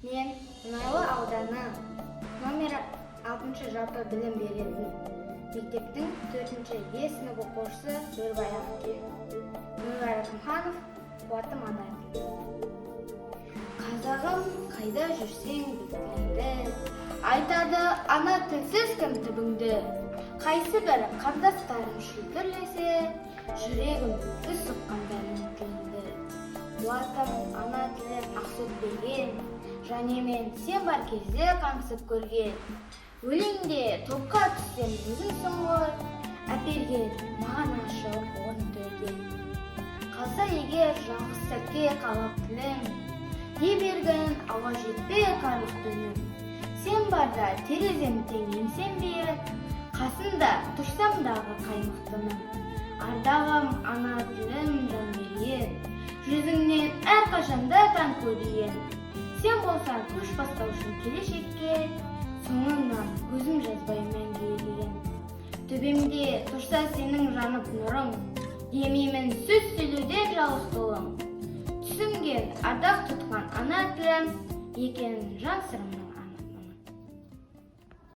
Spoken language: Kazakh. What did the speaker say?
Мен Мұнайлы ауданы номер 6 жалпы білім беретін мектептің 4-ші Е сынып оқушысы Өрбай Ақкел. Нұрғар Рахымханов, қуатым ана тілі. Қазағым, қайда жүрсең бетіңді, айтады ана тілсіз кім түбіңді. Қайсы бір қандастарым шүлдірлесе, жүрегім үз соққандарының тілінді. Қуатым ана тілін ақсөт берген, және мен сен бар кезде қаңсып көрген. Өлеңде топқа түссем өзімсің ғой, әперген маған ашық орын төлген. Қалса егер жалғыз сәтке қалап тілім, дей бергін ауа жетпей қарлық түнім. Сен барда терезем тең еңсем бе, қасында тұрсам дағы қаймықтымын. Ардағым ана тілім жан берген, жүзіңнен әрқашанда таң көрген. Сен болсаң көш бастау үшін келешекке, соңыңнан көзім жазбай мәңгі ерген. Төбемде тұрса сенің жанып нұрың, демеймін сөз сөйлеуден жалғыз қолың. Түсінген, ардақ тұтқан ана тілім екен жан сырымның